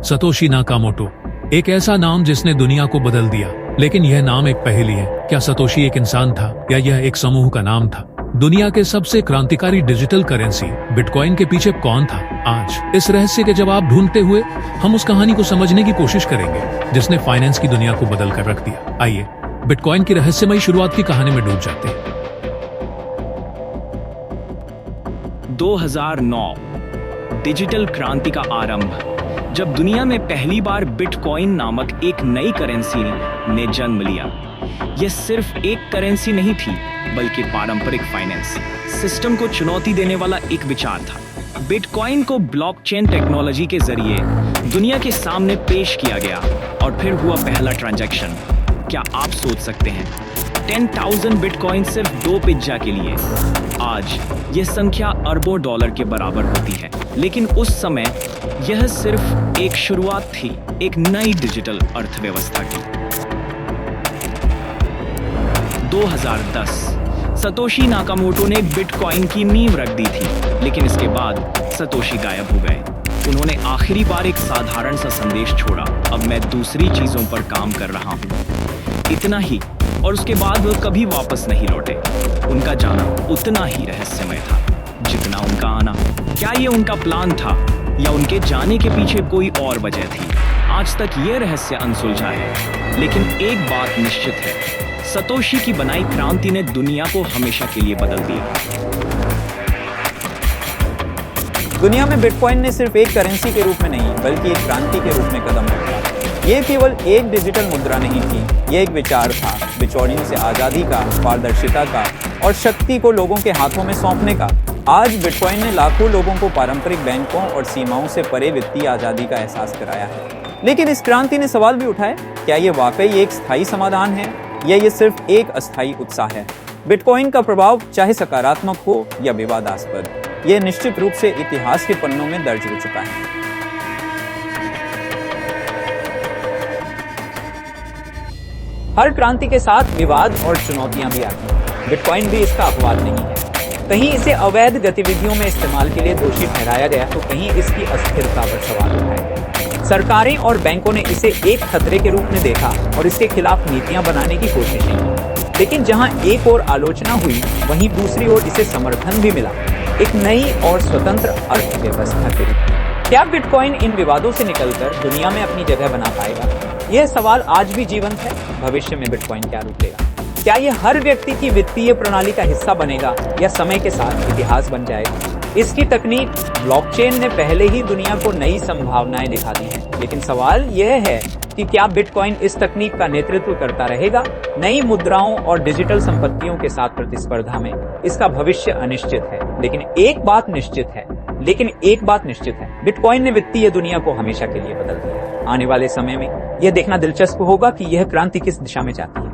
Satoshi Nakamoto, एक ऐसा नाम जिसने दुनिया को बदल दिया। लेकिन यह नाम एक पहेली है। क्या सतोशी एक इंसान था या यह एक समूह का नाम था? दुनिया के सबसे क्रांतिकारी डिजिटल करेंसी बिटकॉइन के पीछे कौन था? आज इस रहस्य के जवाब ढूंढते हुए हम उस कहानी को समझने की कोशिश करेंगे जिसने फाइनेंस की दुनिया को बदल कर रख दिया। आइए बिटकॉइन की रहस्यमयी शुरुआत की कहानी में डूब जाते हैं। 2009 डिजिटल क्रांति का आरंभ, जब दुनिया में पहली बार बिटकॉइन नामक एक नई करेंसी ने जन्म लिया। यह सिर्फ एक करेंसी नहीं थी, बल्कि पारंपरिक फाइनेंस सिस्टम को चुनौती देने वाला एक विचार था। बिटकॉइन को ब्लॉकचेन टेक्नोलॉजी के जरिए दुनिया के सामने पेश किया गया और फिर हुआ पहला ट्रांजैक्शन। क्या आप सोच सकते हैं, 10,000 बिटकॉइन सिर्फ 2 पिज्जा के लिए? आज यह संख्या अरबों डॉलर के बराबर होती है। लेकिन उस समय यह सिर्फ एक शुरुआत थी, एक नई डिजिटल अर्थव्यवस्था की। 2010 सतोशी नाकामोटो ने बिटकॉइन की नींव रख दी थी, लेकिन इसके बाद सतोशी गायब हो गए। उन्होंने आखिरी बार एक साधारण सा संदेश छोड़ा, अब मैं दूसरी चीजों पर काम कर रहा हूं। इतना ही, और उसके बाद वह कभी वापस नहीं लौटे। उनका जाना उतना ही रहस्यमय था जितना उनका आना। क्या ये उनका प्लान था या उनके जाने के पीछे कोई और वजह थी? आज तक ये रहस्य अनसुलझा है। लेकिन एक बात निश्चित है, सतोशी की बनाई क्रांति ने दुनिया को हमेशा के लिए बदल दिया। दुनिया में बिटकॉइन ने सिर्फ एक करेंसी के रूप में नहीं, बल्कि एक क्रांति के रूप में कदम रखा। ये केवल एक डिजिटल मुद्रा नहीं थी, ये एक विचार था, बिचौलियों से आज़ादी का, पारदर्शिता का और शक्ति को लोगों के हाथों में सौंपने का। आज बिटकॉइन ने लाखों लोगों को पारंपरिक बैंकों और सीमाओं से परे वित्तीय आज़ादी का एहसास कराया है। लेकिन इस क्रांति ने सवाल भी उठाए, क्या ये वाकई एक स्थायी समाधान है या ये सिर्फ एक अस्थायी उत्साह है? बिटकॉइन का प्रभाव चाहे सकारात्मक हो या विवादास्पद, यह निश्चित रूप से इतिहास के पन्नों में दर्ज हो चुका है। हर क्रांति के साथ विवाद और चुनौतियां भी आती हैं। बिटकॉइन भी इसका अपवाद नहीं है। कहीं इसे अवैध गतिविधियों में इस्तेमाल के लिए दोषी ठहराया गया, तो कहीं इसकी अस्थिरता पर सवाल उठाए गए। सरकारें और बैंकों ने इसे एक खतरे के रूप में देखा और इसके खिलाफ नीतियां बनाने की कोशिश की। लेकिन जहां एक ओर आलोचना हुई, वहीं दूसरी ओर इसे समर्थन भी मिला, एक नई और स्वतंत्र अर्थव्यवस्था के रूप में। क्या बिटकॉइन इन विवादों से निकलकर दुनिया में अपनी जगह बना पाएगा? यह सवाल आज भी जीवंत है। भविष्य में बिटकॉइन क्या रूप लेगा? क्या यह हर व्यक्ति की वित्तीय प्रणाली का हिस्सा बनेगा या समय के साथ इतिहास बन जाएगा? इसकी तकनीक ब्लॉकचेन ने पहले ही दुनिया को नई संभावनाएं दिखा दी हैं। लेकिन सवाल यह है कि क्या बिटकॉइन इस तकनीक का नेतृत्व करता रहेगा? नई मुद्राओं और डिजिटल संपत्तियों के साथ प्रतिस्पर्धा में इसका भविष्य अनिश्चित है। लेकिन एक बात निश्चित है, बिटकॉइन ने वित्तीय दुनिया को हमेशा के लिए बदल दिया। आने वाले समय में यह देखना दिलचस्प होगा कि यह क्रांति किस दिशा में जाती है।